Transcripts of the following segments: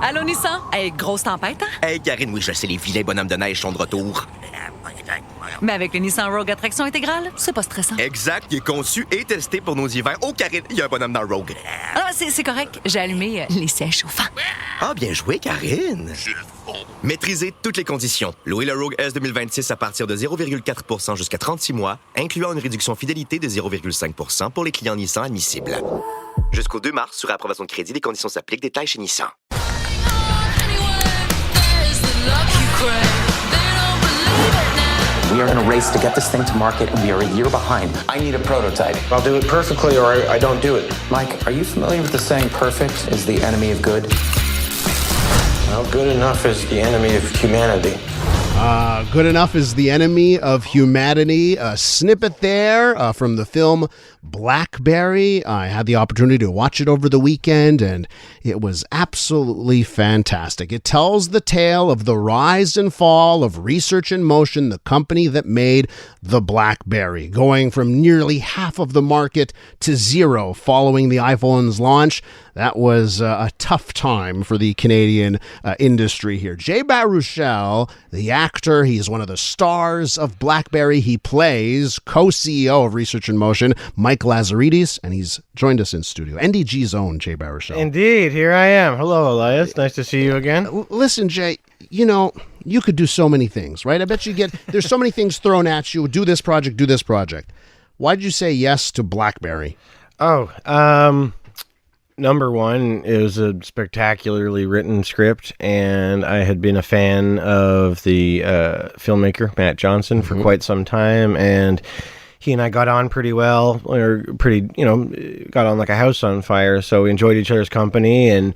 Allô, Nissan? Hey, grosse tempête, hein? Hey, Karine, oui, je sais, les vilains bonhommes de neige sont de retour. Mais avec le Nissan Rogue à traction intégrale, c'est pas stressant. Exact, il est conçu et testé pour nos hivers. Oh, Karine, il y a un bonhomme dans le Rogue. Ah, c'est correct. J'ai allumé les sièges chauffants. Ah, bien joué, Karine. Maîtrisez toutes les conditions. Louez le Rogue S 2026 à partir de 0,4% jusqu'à 36 mois, incluant une réduction fidélité de 0,5% pour les clients Nissan admissibles. Jusqu'au 2 mars, sur approbation de crédit, les conditions s'appliquent. Détails chez Nissan. We are in a race to get this thing to market, and we are a year behind. I need a prototype. I'll do it perfectly, or I don't do it. Mike, are you familiar with the saying, perfect is the enemy of good? Well, good enough is the enemy of humanity. Good enough is the enemy of humanity. A snippet there from the film BlackBerry. I had the opportunity to watch it over the weekend, and it was absolutely fantastic. It tells the tale of the rise and fall of Research in Motion, the company that made the BlackBerry, going from nearly half of the market to zero following the iPhone's launch. That was a tough time for the Canadian industry here. Jay Baruchel, the actor, he's one of the stars of BlackBerry. He plays co-CEO of Research in Motion, Mike Lazaridis, and he's joined us in studio. NDG's own Jay Baruchel. Indeed, here I am. Hello, Elias. Nice to see you again. Listen, Jay, you know, you could do so many things, right? I bet there's so many things thrown at you. Do this project, do this project. Why did you say yes to BlackBerry? Number one, it was a spectacularly written script, and I had been a fan of the filmmaker, Matt Johnson, for quite some time, and he and I got on pretty well, or got on like a house on fire, so we enjoyed each other's company, and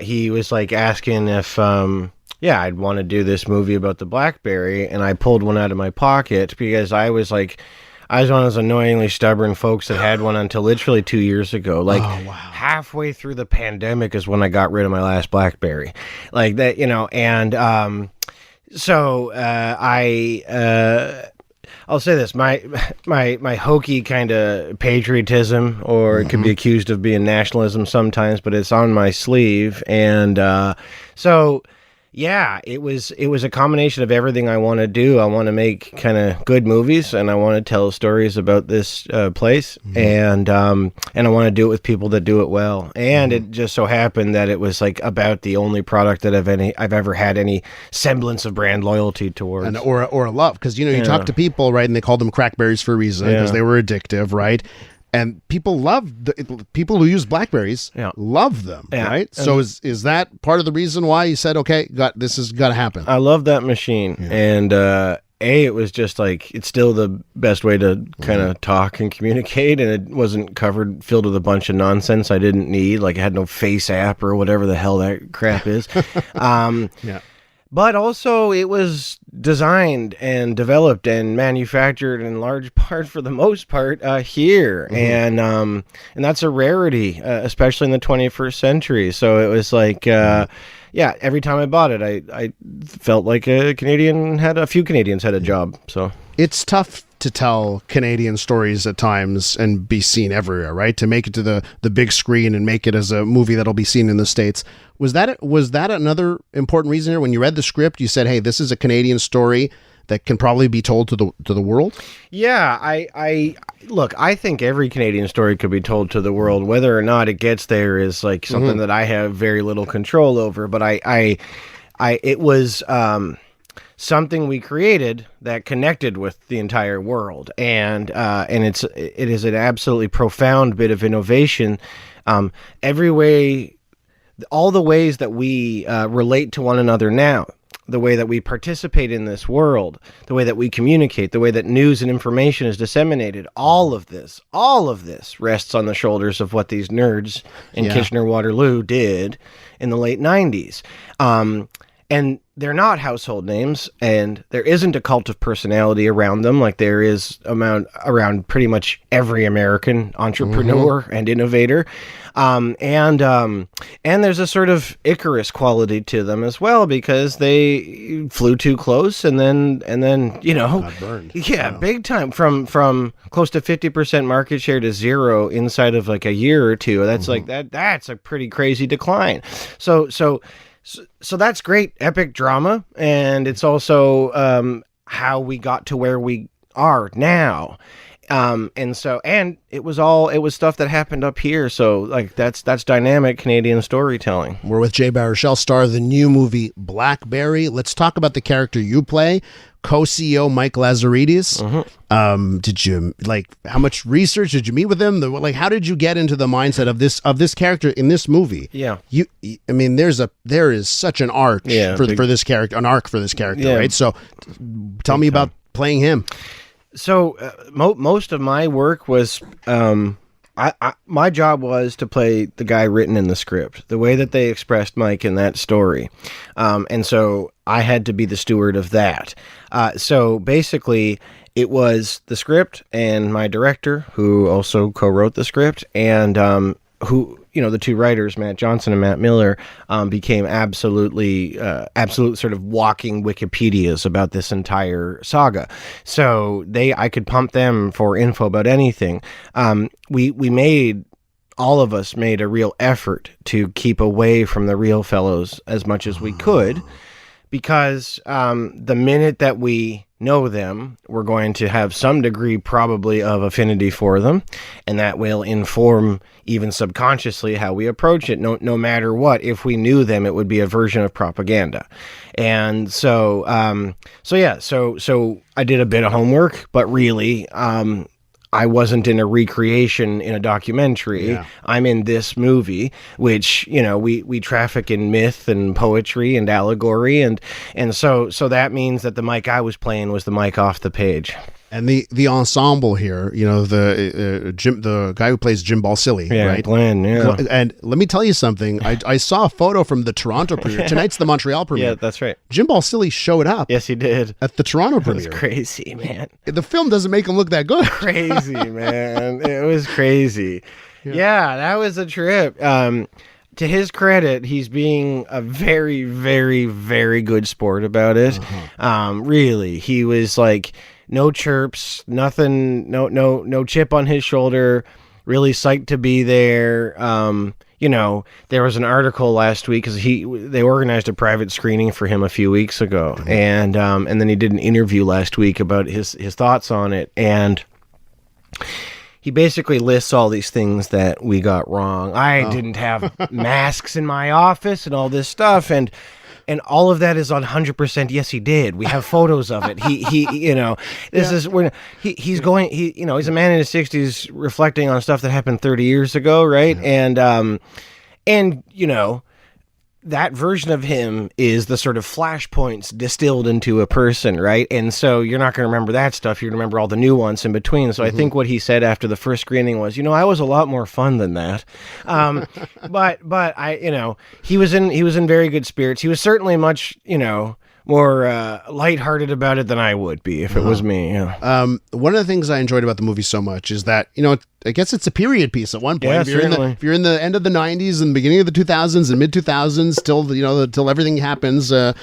he was like asking if, I'd want to do this movie about the BlackBerry, and I pulled one out of my pocket, because I was one of those annoyingly stubborn folks that had one until literally 2 years ago. Halfway through the pandemic is when I got rid of my last BlackBerry. Like that, and I'll say this, my hokey kind of patriotism, or it could be accused of being nationalism sometimes, but it's on my sleeve. And yeah, it was a combination of everything I want to do. I want to make kind of good movies, and I want to tell stories about this place, and I want to do it with people that do it well. And it just so happened that it was like about the only product that I've ever had any semblance of brand loyalty towards, and or a love, because you talk to people, right, and they called them crackberries for a reason, because they were addictive, right? And people people who use BlackBerries love them, right? And so is that part of the reason why you said, okay, this has got to happen? I love that machine. And it was just like, it's still the best way to kind of talk and communicate, and it wasn't filled with a bunch of nonsense I didn't need. Like, it had no Face app or whatever the hell that crap is. But also, it was designed and developed and manufactured in large part, for the most part, here, and that's a rarity, especially in the 21st century. So it was like, every time I bought it, I felt like a few Canadians had a job. So it's tough to tell Canadian stories at times and be seen everywhere, right? To make it to the big screen and make it as a movie that'll be seen in the States. Was that another important reason here? When you read the script, you said, hey, this is a Canadian story that can probably be told to the world? Yeah, I think every Canadian story could be told to the world. Whether or not it gets there is like something that I have very little control over, but it was something we created that connected with the entire world, and it is an absolutely profound bit of innovation. All the ways that we relate to one another now, the way that we participate in this world, the way that we communicate, the way that news and information is disseminated, all of this rests on the shoulders of what these nerds in Kitchener-Waterloo did in the late 90s. And they're not household names, and there isn't a cult of personality around them like there is around pretty much every American entrepreneur and innovator. And there's a sort of Icarus quality to them as well, because they flew too close and then Got burned. Yeah, big time, from close to 50% market share to zero inside of like a year or two. That's like that's a pretty crazy decline. So that's great epic drama, and it's also how we got to where we are now. And it was stuff that happened up here. So like that's dynamic Canadian storytelling. We're with Jay Baruchel, star of the new movie BlackBerry. Let's talk about the character you play, co-CEO Mike Lazaridis. Did you how much research did you meet with him? How did you get into the mindset of this character in this movie? Yeah, there is such an arc for this character, right? So tell me about playing him. So most of my work was, my job was to play the guy written in the script, the way that they expressed Mike in that story. And so I had to be the steward of that. So basically it was the script and my director, who also co-wrote the script, and who, the two writers, Matt Johnson and Matt Miller, became absolute sort of walking Wikipedias about this entire saga. So I could pump them for info about anything. All of us made a real effort to keep away from the real fellows as much as we could, because the minute that we know them, we're going to have some degree probably of affinity for them, and that will inform even subconsciously how we approach it. No matter what, if we knew them, it would be a version of propaganda. And so I did a bit of homework, but really I wasn't in a recreation in a documentary. Yeah. I'm in this movie, which, we traffic in myth and poetry and allegory. And so that means that the Mike I was playing was the Mike off the page. And the ensemble here, the guy who plays Jim Balsillie, right? Glenn, yeah. And let me tell you something. I saw a photo from the Toronto premiere. Tonight's the Montreal premiere. Yeah, that's right. Jim Balsillie showed up. Yes, he did. At the Toronto premiere. It was crazy, man. The film doesn't make him look that good. Crazy, man. It was crazy. Yeah, that was a trip. To his credit, he's being a very, very, very good sport about it. Really, he was like, no chirps, nothing, no chip on his shoulder, really psyched to be there. There was an article last week because they organized a private screening for him a few weeks ago, and then he did an interview last week about his thoughts on it, and he basically lists all these things that we got wrong. I didn't have masks in my office and all this stuff, and all of that is 100%. Yes, he did. We have photos of it. He's a man in his 60s reflecting on stuff that happened 30 years ago, right? Yeah. And that version of him is the sort of flashpoints distilled into a person, right? And so you're not going to remember that stuff. You're going to remember all the nuance in between. So I think what he said after the first screening was, I was a lot more fun than that. But I, he was in very good spirits. He was certainly much, more lighthearted about it than I would be if it was me. Yeah. One of the things I enjoyed about the movie so much is that, I guess it's a period piece at one point. Yeah, if you're in the end of the 90s and beginning of the 2000s and mid 2000s, till everything happens at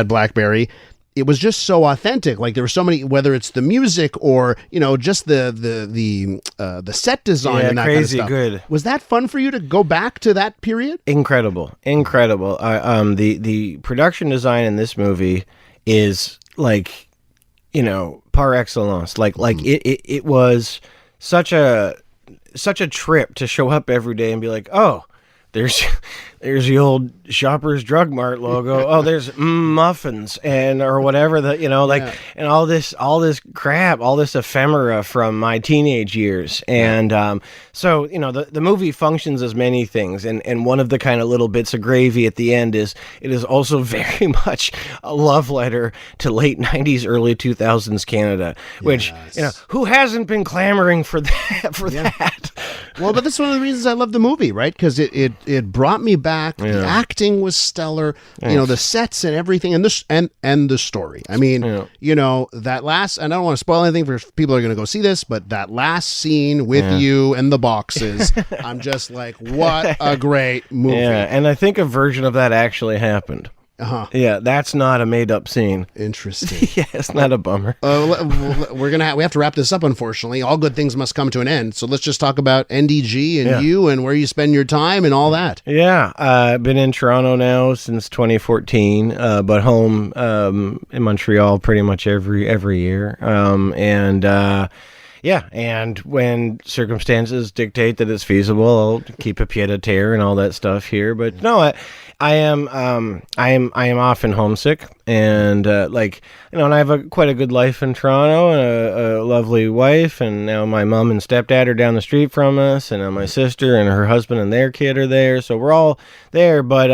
BlackBerry, it was just so authentic. Like there were so many, whether it's the music or just the set design and that crazy kind of stuff. Good. Was that fun for you to go back to that period? Incredible. The production design in this movie is like, par excellence. It was such a trip to show up every day and be like, oh, there's the old Shoppers Drug Mart logo. Oh, there's muffins or whatever and all this crap, all this ephemera from my teenage years. And so the movie functions as many things, and one of the kind of little bits of gravy at the end is it is also very much a love letter to late 90s, early 2000s Canada, which who hasn't been clamoring for that. Well, but that's one of the reasons I love the movie, right? Because it brought me back back. The acting was stellar. You know, the sets and everything, and the story. I mean, you know, that last, and I don't want to spoil anything for people who are going to go see this, but that last scene with you and the boxes, I'm just like, what a great movie. Yeah, and I think a version of that actually happened. Yeah, that's not a made-up scene. Interesting. Yeah, it's not a bummer. We have to wrap this up, unfortunately. All good things must come to an end. So let's just talk about NDG and you and where you spend your time and all that. Yeah, I've been in Toronto now since 2014, but home in Montreal pretty much every year. Yeah, and when circumstances dictate that it's feasible, I'll keep a pied a terre and all that stuff here. But no, I am often homesick, and and I have quite a good life in Toronto, and a lovely wife, and now my mom and stepdad are down the street from us, and now my sister and her husband and their kid are there, so we're all there. But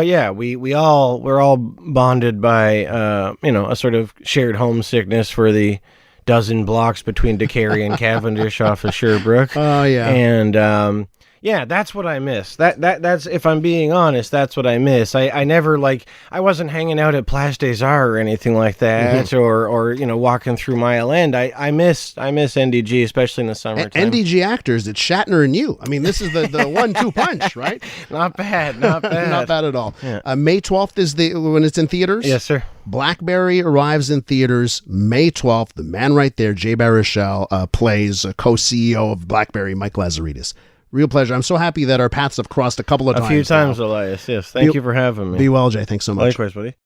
yeah, we're all bonded by a sort of shared homesickness for the dozen blocks between Decarie and Cavendish off of Sherbrooke. Oh yeah, and yeah, that's what I miss. That's if I'm being honest, that's what I miss. I never I wasn't hanging out at Place des Arts or anything like that, or walking through Mile End. I miss NDG, especially in the summertime. NDG actors, it's Shatner and you. I mean, this is the 1-2 punch, right? Not bad, not bad at all. Yeah. May 12th is when it's in theaters. Yes, sir. BlackBerry arrives in theaters May 12th. The man right there, Jay Baruchel, plays co-CEO of BlackBerry, Mike Lazaridis. Real pleasure. I'm so happy that our paths have crossed a couple of times. A few times, Elias. Yes. Thank you for having me. Be well, Jay. Thanks so much. Likewise, buddy.